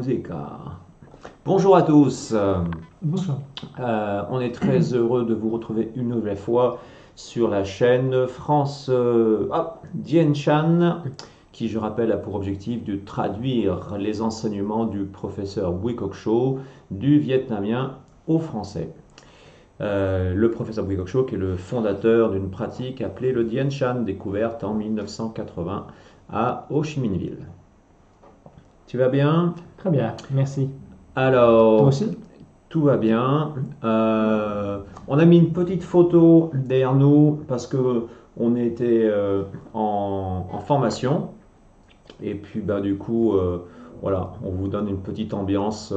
Musica. Bonjour à tous. Bonjour. On est très heureux de vous retrouver une nouvelle fois sur la chaîne France Dien Chan, qui, je rappelle, a pour objectif de traduire les enseignements du professeur Bui Cóc Cho du vietnamien au français. Le professeur Bui Cóc Cho, qui est le fondateur d'une pratique appelée le Dien Chan, découverte en 1980 à Ho Chi Minh Ville. Tu vas bien? Très bien, merci. Toi Alors, aussi? tout va bien. On a mis une petite photo derrière nous parce que on était en formation et puis bah, du coup, voilà, on vous donne une petite ambiance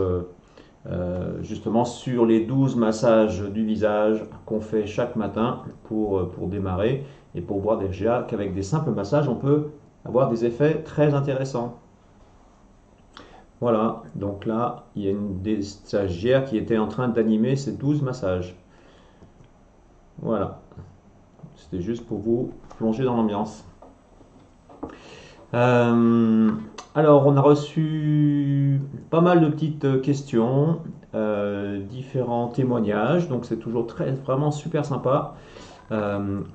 justement sur les 12 massages du visage qu'on fait chaque matin pour démarrer et pour voir déjà qu'avec des simples massages, on peut avoir des effets très intéressants. Voilà, donc là, il y a une des stagiaires qui était en train d'animer ces 12 massages. Voilà, c'était juste pour vous plonger dans l'ambiance. Euh, alors, on a reçu pas mal de petites questions, différents témoignages, donc c'est toujours vraiment super sympa,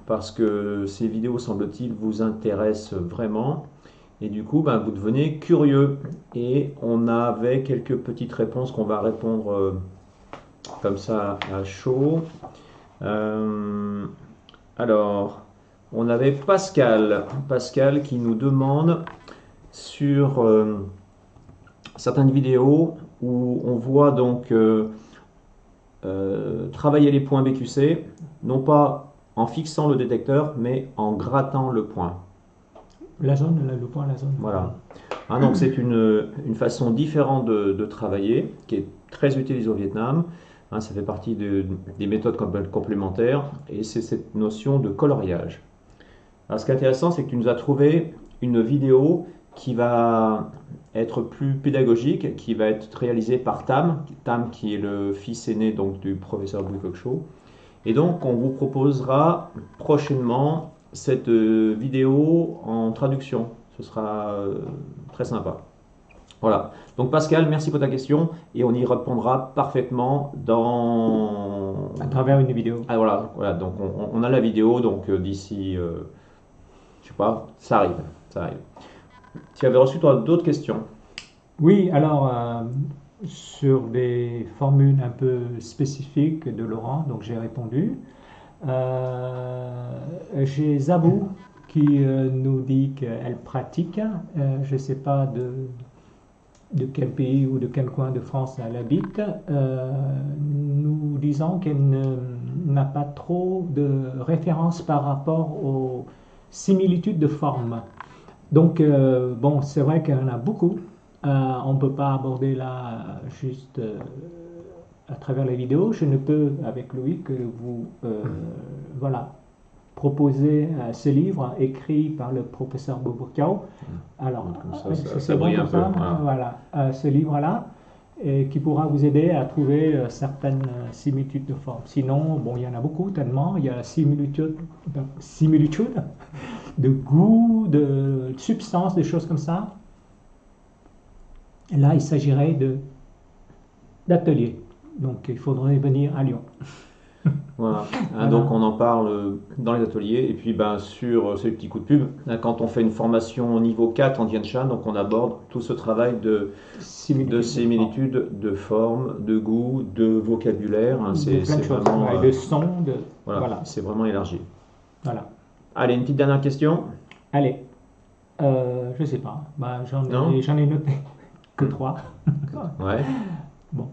parce que ces vidéos, semble-t-il, vous intéressent vraiment. Et du coup, ben, vous devenez curieux. Et on avait quelques petites réponses qu'on va répondre comme ça à chaud. Euh, alors, on avait Pascal. Pascal qui nous demande sur certaines vidéos où on voit donc travailler les points BQC, non pas en fixant le détecteur, mais en grattant le point. La zone, le point, la zone. Voilà. Donc c'est une façon différente de travailler qui est très utilisée au Vietnam. Ça fait partie des méthodes complémentaires et c'est cette notion de coloriage. Alors ce qui est intéressant, c'est que tu nous as trouvé une vidéo qui va être plus pédagogique, qui va être réalisée par Tam qui est le fils aîné donc du professeur Bui Cóc Cho. Et donc on vous proposera prochainement cette vidéo en traduction. Ce sera très sympa. Voilà. Donc Pascal, merci pour ta question et on y répondra parfaitement dans... À travers une vidéo. Ah, voilà. Donc on a la vidéo, donc d'ici, je sais pas, ça arrive, ça arrive. Tu avais reçu toi d'autres questions? Oui, alors, sur des formules un peu spécifiques de Laurent, donc j'ai répondu. J'ai Zabou qui nous dit qu'elle pratique. Je ne sais pas de quel pays ou de quel coin de France elle habite, nous disons n'a pas trop de références par rapport aux similitudes de forme. Donc, bon, c'est vrai qu'il y en a beaucoup. On ne peut pas aborder là juste à travers les vidéos. Je ne peux, avec Louis, que vous voilà, proposer ce livre écrit par le professeur Bourkiao. Alors, ça bon brille un pour peu. ça. Voilà, ce livre-là, qui pourra vous aider à trouver certaines similitudes de forme. Sinon, bon, il y en a beaucoup, tellement. Il y a similitude de goût, de substance, des choses comme ça. Et là, il s'agirait d'atelier. Donc, il faudrait venir à Lyon. Voilà. Voilà. Donc on en parle dans les ateliers et puis ben, sur ces petits coups de pub, quand on fait une formation niveau 4 en Dien Chan, donc on aborde tout ce travail de similitude, de forme, de goût, de vocabulaire. C'est vraiment de son, voilà. C'est vraiment élargi. Voilà. Allez, une petite dernière question. Allez, je sais pas. Bah, j'en ai noté que 3. Ouais. Bon.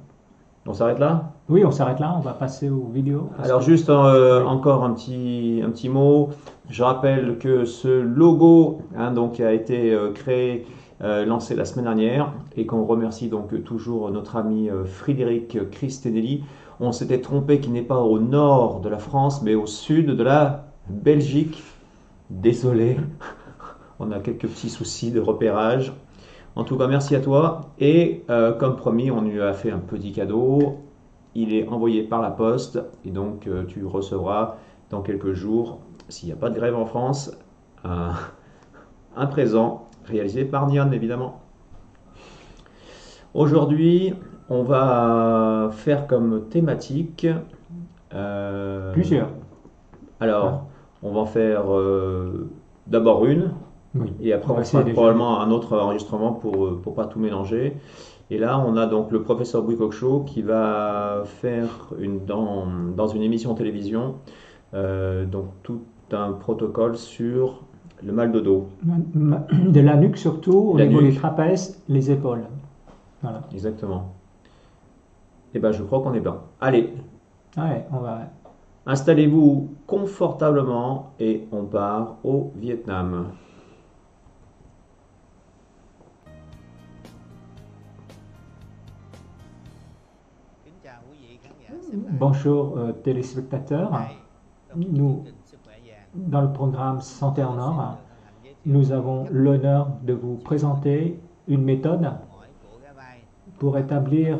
On s'arrête là? Oui, on s'arrête là, on va passer aux vidéos. Alors juste encore un petit mot. Je rappelle que ce logo donc, a été créé, lancé la semaine dernière et qu'on remercie donc toujours notre ami Frédéric Cristenelli. On s'était trompé qu'il n'est pas au nord de la France mais au sud de la Belgique. Désolé, on a quelques petits soucis de repérage. En tout cas, merci à toi. Et comme promis, on lui a fait un petit cadeau. Il est envoyé par la poste et donc tu recevras dans quelques jours, s'il n'y a pas de grève en France, un présent réalisé par Nian évidemment. Aujourd'hui, on va faire comme thématique. euh, Plusieurs. alors, on va en faire d'abord une, Oui. et après On va on essayer fera déjà. probablement un autre enregistrement pour pas tout mélanger. Et là, on a donc le professeur Bouicoq qui va faire dans une émission télévision donc tout un protocole sur le mal de dos. De la nuque surtout, au La niveau des nuque, trapèzes, les épaules. Voilà. exactement. Et ben je crois qu'on est bien. Allez, Ouais, on va. installez-vous confortablement et on part au Vietnam. Kính chào quý vị khán giả xem đài. Bonjour téléspectateurs. Hôm nay, trong chương Nous, trình Sức khỏe vàng, dans le programme Santé en tôi xin Or, được hân hạnh giới thiệu nous về avons cách l'honneur de vous présenter une méthode mỏi cổ gáy vai. pour rétablir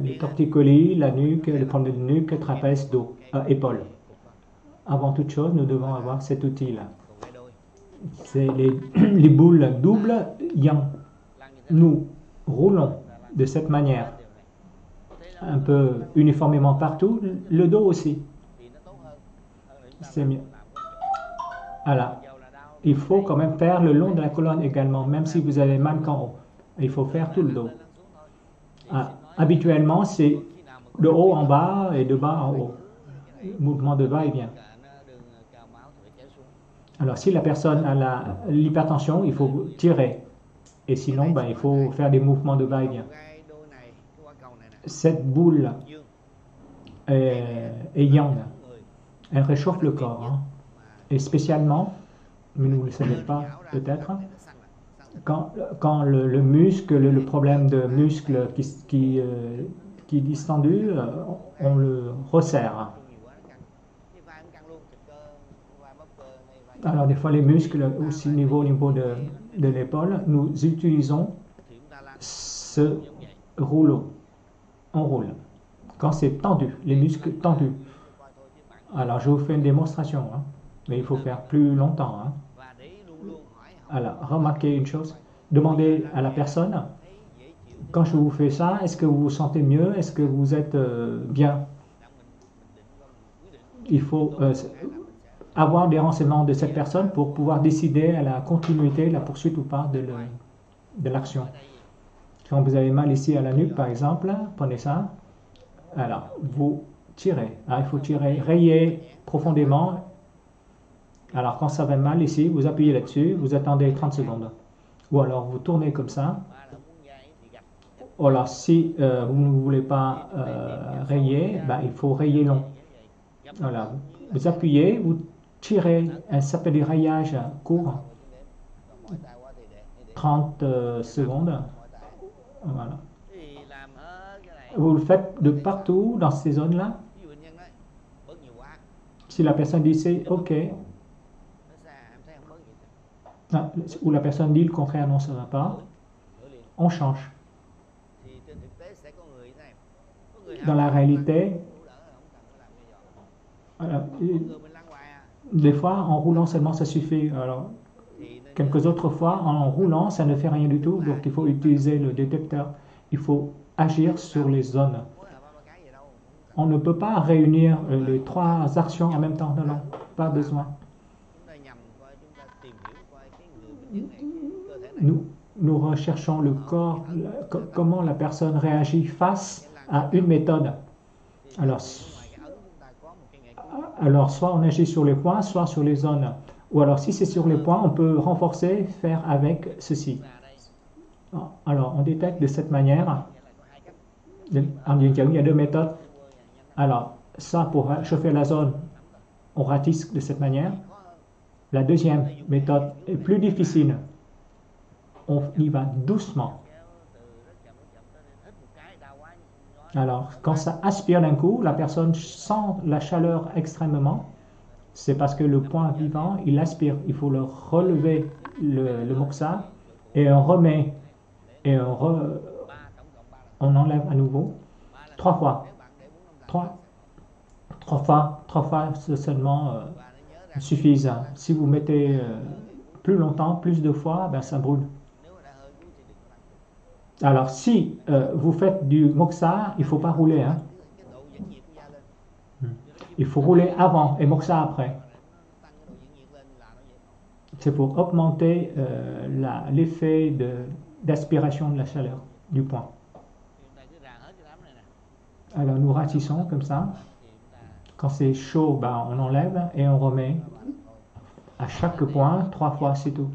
les torticolis, la nuque, les problèmes de nuque, trapèze, dos, épaules. Avant toute chose, nous devons avoir cet outil-là. Cổ gáy đôi. C'est les boules doubles yang. Lăn như thế này. Nous roulons de cette manière, Thế nó un peu uniformément partout, le dos aussi. thì nó tốt hơn. Hơn là chúng ta C'est mieux. làm có một Voilà. chỗ dầu là đau. Il faut quand même faire le long de la colonne également, même si vous avez mal qu'en haut. Il faut faire tout le dos. Lăn xuống thôi. Thì Ah, xin nói habituellement, c'est khi nào mà có de haut en cái bas et de bas en haut. như này, Mouvement de va et vient. cả nó đường cao máu thì phải kéo xuống. Alors, si la personne a l'hypertension, il faut tirer. Et sinon, ben, il faut faire des mouvements de va et vient. Cổ gáy đôi này, cái quả cầu này nè, Cette boule dương, est yang. người Elle réchauffe le corps. Hein. Et spécialement, mais vous ne le savez pas peut-être, quand le muscle, le problème de muscle qui est distendu, on le resserre. Alors des fois les muscles aussi au niveau de l'épaule, nous utilisons ce rouleau. On roule. Quand c'est tendu, les muscles tendus. Alors je vous fais une démonstration, hein, mais il faut faire plus longtemps. Hein. Alors remarquez une chose, demandez à la personne, quand je vous fais ça, est-ce que vous vous sentez mieux, est-ce que vous êtes bien? Il faut avoir des renseignements de cette personne pour pouvoir décider à la continuité, la poursuite ou pas de l'action. Quand vous avez mal ici à la nuque, par exemple, prenez ça. Alors, vous tirez. Alors, il faut tirer, rayer profondément. Alors, quand ça va mal ici, vous appuyez là-dessus, vous attendez 30 secondes. Ou alors, vous tournez comme ça. Ou alors, si vous ne voulez pas rayer, ben, il faut rayer long. Voilà. Vous appuyez, vous tirez, ça s'appelle du rayage court, 30 secondes. Voilà. Vous le faites de partout dans ces zones-là. Si la personne dit c'est OK, ou la personne dit le contraire, non, ça ne va pas, on change. Dans la réalité, des fois, en roulant seulement, ça suffit. Alors, quelques autres fois, en roulant, ça ne fait rien du tout. Donc, il faut utiliser le détecteur. Il faut agir sur les zones. On ne peut pas réunir les trois actions en même temps. Non, non, pas besoin. Nous recherchons le corps, comment la personne réagit face à une méthode. Alors, soit on agit sur les points, soit sur les zones. Ou alors, si c'est sur les points, on peut renforcer, faire avec ceci. Alors, on détecte de cette manière. En il y a deux méthodes. Alors, ça, pour chauffer la zone, on ratisse de cette manière. La deuxième méthode est plus difficile. On y va doucement. Alors, quand ça aspire d'un coup, la personne sent la chaleur extrêmement. C'est parce que le point vivant, il aspire. Il faut le relever, le moxa, et on remet, et on enlève à nouveau. 3 fois. 3 fois seulement suffisent. Si vous mettez plus longtemps, plus de fois, ben ça brûle. Alors, si vous faites du moxa, il ne faut pas rouler, hein. cái độ giải nhiệt của da lên. Hmm. Cho nó Il faut rouler avant et moxa après. nó tăng cái độ giải nhiệt lên là nó dễ. C'est pour augmenter l'effet d'aspiration de la chaleur du point. Thì chúng ta cứ ràng hết cái đám này nè. Alors, nous ratissons comme ça. Thì chúng ta Quand c'est chaud, ben, on enlève et on remet. các bạn thôi. À chaque point, 3 fois, c'est tout.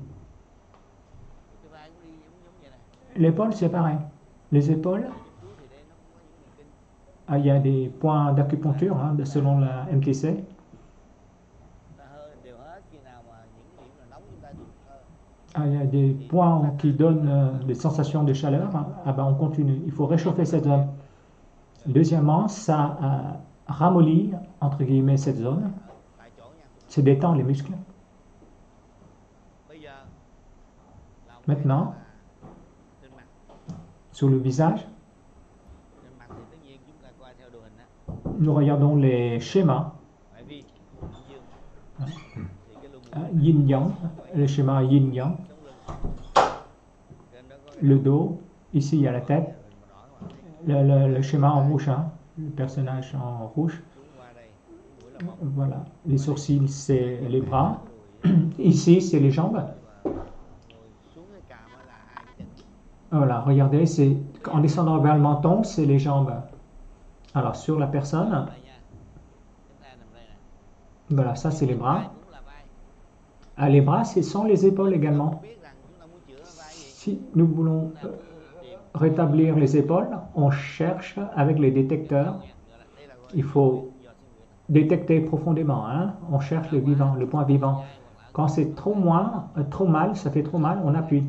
Cái vai cũng đi giống vậy nè. L'épaule, c'est pareil. Les épaules, Chú thì đây nó cũng có những thần kinh. il y a des points d'acupuncture hein, selon la MTC. Chúng ta hơi đều hết khi nào mà những cái điểm nào nóng chúng ta dùng hơi. Il y a des points qui donnent des sensations de chaleur. Ah ben, on continue. Il faut réchauffer cette zone. Deuxièmement, ça ramollit, entre guillemets, cette zone. Tại chỗ nha. Ça détend les muscles. Bây giờ là một Maintenant. cái là trên mặt. Sur le visage, Trên mặt thì tất nhiên chúng ta coi theo đồ hình á. nous regardons les schémas. Tại vì âm dương thì cái luồng Yin-yang, le schéma yin-yang. sống lưng. Trên đó có cái Le dos, ici il y a la tête. màu đỏ các bạn thấy. Le schéma en rouge, hein, le personnage en rouge. Xuống qua đây, mũi là một. Voilà. Les sourcils, c'est les bras. Ici, c'est les jambes. Ngồi xuống cái cằm á là hai cái chân. Voilà, regardez, c'est en descendant vers le menton, c'est les jambes. Alors, sur la personne, Đây nha. Chúng ta nằm đây nè. voilà, ça c'est les Vai bras. cũng là vai. Ah, les bras, ce sont les épaules également. Không biết rằng chúng ta muốn chữa vai gì. Si nous voulons Chúng ta muốn tìm rétablir les épaules, on cherche avec les détecteurs. đây là gọi Il faut giọt sinh nguyện. détecter profondément, hein. On cherche le vivant, le point vivant. Quand c'est trop mal, ça fait trop mal, on appuie.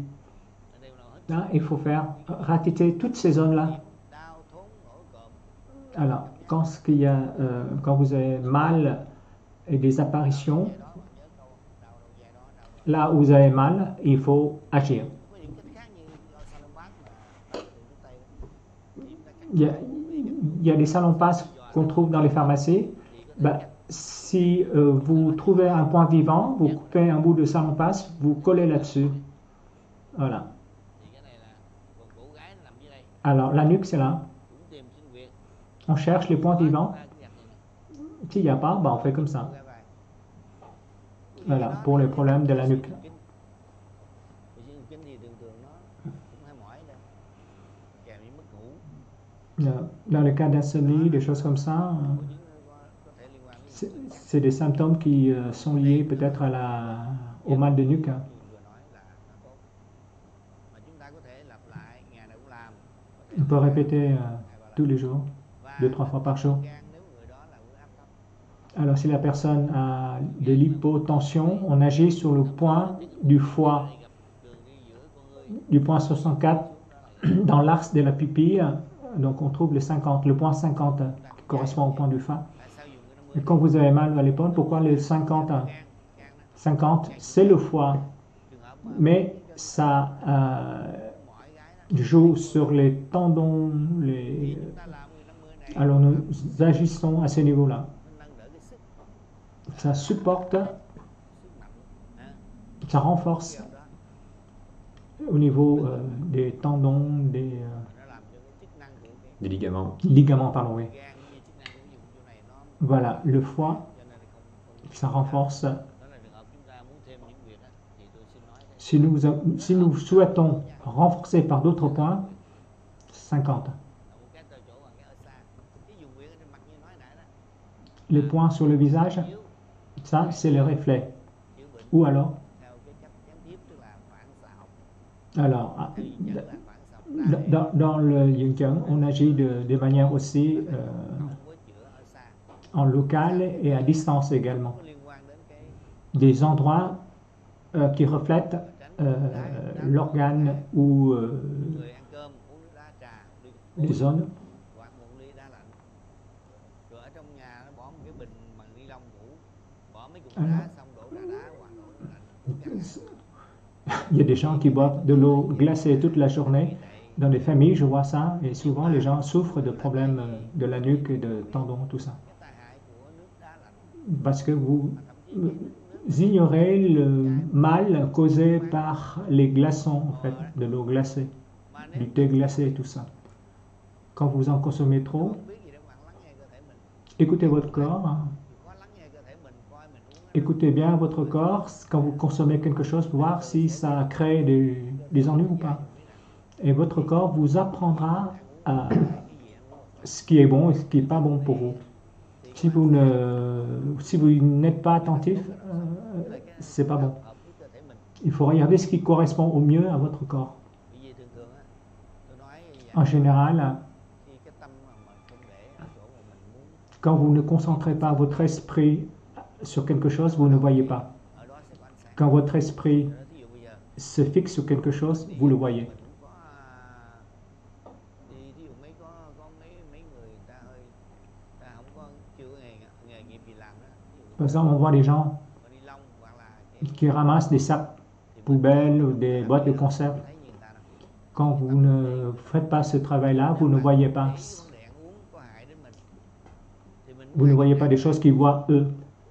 Hein, il faut faire ratisser toutes ces zones-là. Đau thốn nổi cộm. Alors, quand vous avez mal et des apparitions, Vậy đó, nhớ câu đau đầu dài đó, đau là où vous avez mal, il faut agir. có những cách khác như Salombat mà từ phương Tây đó. Thì chúng ta cắt Il y a, il y a des salons passes qu'on trouve dans les pharmacies. thì có thể Ben, cắt si vous trouvez un point vivant, vous coupez un bout de salon passe, vous collez là-dessus. Voilà. thì cái này là phần cổ gái nó nằm dưới đây, Alors, la nuque, c'est là. cũng tìm sinh nguyện. On cherche les points vivants. Ta cứ gạch này nè, S'il n'y a pas, ben, on fait comme ça. ra vai. Voilà, pour les problèmes de la nuque. Thì xương kinh thì thường thường nó cũng hay mỏi đây, kèm với mất ngủ. Dans le cas d'insomnie, des choses comme ça, Hội chứng có thể liên quan đến c'est des symptômes qui sont liés peut-être au mal de nuque. Hein. vừa nói là nó tốt. Mà chúng ta có thể lặp lại ngày nào cũng làm. Có thể On peut répéter hai ba tous lần. les jours, Và 2-3 fois par jour. gan nếu người đó là huyết áp thấp. Alors, si la personne a de l'hypotension, on agit sur le point du foie, Đây gặp đường đi giữa con người. du point 64 dans l'axe de la pupille. Donc, on trouve le 50, le point 50 qui correspond au point du foie. Tại sao dùng cái 50? Et quand vous avez mal à l'épaule, pourquoi le 50 Gan, gan đó. 50, c'est le foie, Trường hợp mà mais ça mỏi gái đó, joue sur les tendons. thì chúng ta làm cái 50 này Alors, nous agissons à ce niveau-là. nó nâng đỡ cái sức Ça supporte, mạnh ha. ça renforce Điều đó au niveau des tendons, des nó làm cho cái chức năng của cái Des ligaments. ligaments, pardon, oui. gan như chức năng của vùng chỗ này nó Voilà, le foie, cho nên là không ça renforce. đó là trường hợp chúng ta muốn thêm những việc á, thì tôi xin nói thêm. Si nous souhaitons renforcer par d'autres points, 50. Là một cái từ chỗ bằng cái ở xa, cái vùng huyệt ở trên mặt như nói nãy đó, Les points sur le visage, chiếu ça, c'est le reflet. chiếu bệnh Ou alors, theo cái cách gián tiếp, tức là phản xạ học. alors Thì nhận là phản xạ học đa hệ, dans le Yin Yang, on agit de manière aussi không có chữa ở xa, en local et à distance également. có liên quan đến cái Des endroits qui reflètent l'organe ou người ăn cơm uống nước đá trà đi les zones. hoặc một ly đá lạnh, rồi ở trong nhà nó bỏ một cái bình bằng ni lông ngủ, bỏ mấy cục đá xong đổ trà đá hoặc đổ nước lạnh, uống cạn. Il y a des gens qui boivent de l'eau glacée toute la journée. Dans les familles, je vois ça, et souvent les gens souffrent de problèmes de la nuque et de tendons, tout ça. Cái tai hại của nước đá lạnh Parce que vous mà thậm chí ignorez le mal causé par les glaçons, en fait, de l'eau glacée. Mà du nếu thé glacé, tout ça. Quand vous en consommez trop, không biết gì đâu, bạn lắng nghe cơ thể mình. écoutez votre corps, hein. Có lắng nghe cơ thể mình, coi mình uống cái Écoutez bien votre corps quand vous consommez quelque chose pour voir si ça crée des ennuis ou pas. Et votre corps vous apprendra à ce qui est bon et ce qui n'est pas bon pour vous. Si vous n'êtes pas attentif, c'est pas bon. hợp với cơ thể mình. Il faut regarder ce qui correspond au mieux à votre corps. Bởi vì thường thường á, tôi nói En général, khi cái tâm mà không để ở chỗ mà mình muốn, quand vous ne concentrez pas votre esprit sur quelque chose, vous ne voyez pas. ở đó sẽ có ánh sáng. Quand votre esprit Đó, thí dụ bây giờ se fixe sur quelque chose, vous le voyez. mình cũng có đi, thí dụ có mấy người ta hơi, ta không có chưa có nghề nghiệp gì làm đó, ví dụ Par exemple, on voit des gens có ni lông hoặc là cái qui ramassent des sacs thì mình poubelles ou des boîtes de conserve. thấy như người ta đâu. Quand vous ne faites pas ce travail-là, vous ne voyez pas. Vấn đề ăn uống có hại đến mình thì mình Vous ne voyez pas des choses qu'ils voient eux.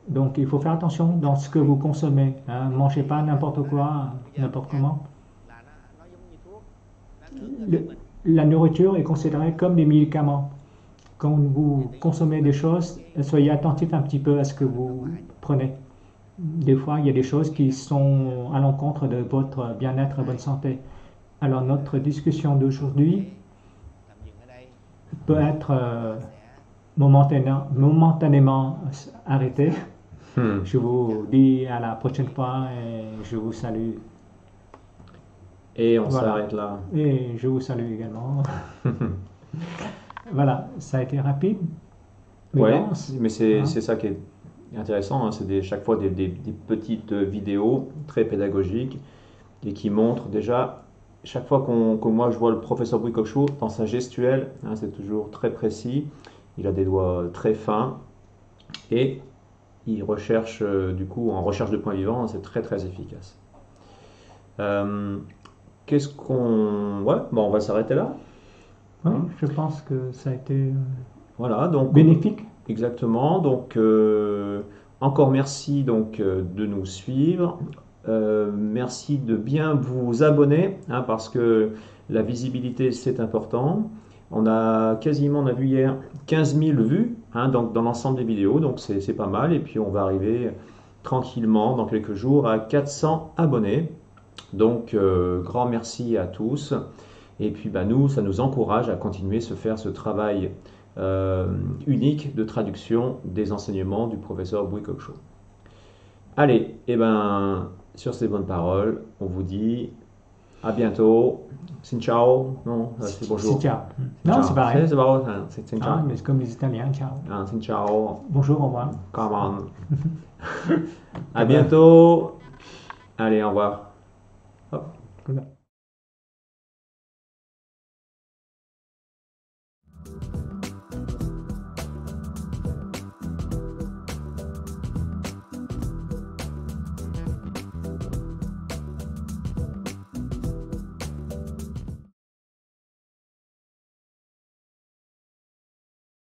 Donc il faut faire attention dans ce que vous consommez. Hein. Mangez pas n'importe quoi, n'importe comment. là nó giống như thuốc, nó ngưỡng cơ thể Le- mình. la nourriture est considérée comme des médicaments. Quand vous consommez des choses, soyez attentif un petit peu à ce que vous prenez. Des fois, il y a des choses qui sont à l'encontre de votre bien-être et bonne santé. Alors notre discussion d'aujourd'hui Tạm dừng ở đây, peut être sẽ momentanément arrêtée. Hmm. Je vous dis à la prochaine fois et je vous salue. Et on Voilà. s'arrête là. Et je vous salue également. Voilà, ça a été rapide. Mais Ouais, dense. mais c'est Hein. c'est ça qui est intéressant, hein, c'est chaque fois des petites vidéos très pédagogiques et qui montrent déjà, chaque fois que moi je vois le professeur Bricochot dans sa gestuelle, hein, c'est toujours très précis, il a des doigts très fins et il recherche, du coup, en recherche de points vivants, c'est très très efficace. Qu'est-ce qu'on... Ouais, bon, on va s'arrêter là. Oui, je pense que ça a été Voilà, donc... bénéfique. Exactement. Donc, encore merci donc, de nous suivre. Merci de bien vous abonner, hein, parce que la visibilité, c'est important. On a vu hier 15 000 vues, hein, donc, dans l'ensemble des vidéos, donc c'est pas mal. Et puis, on va arriver tranquillement, dans quelques jours, à 400 abonnés. Donc, grand merci à tous. Et puis, bah, nous, ça nous encourage à continuer à faire ce travail unique de traduction des enseignements du professeur Bricochot. Allez, et ben sur ces bonnes paroles, on vous dit à bientôt. Xin ciao. Non, c'est bonjour. C'est ciao. Non, Ciao. c'est pareil. C'est pareil, hein, c'est xin ciao. Ah, mais c'est comme les Italiens, ciao. Ah, xin ciao. Bonjour, au revoir. Come on. À bientôt. Allez, au revoir. Hop. Voilà.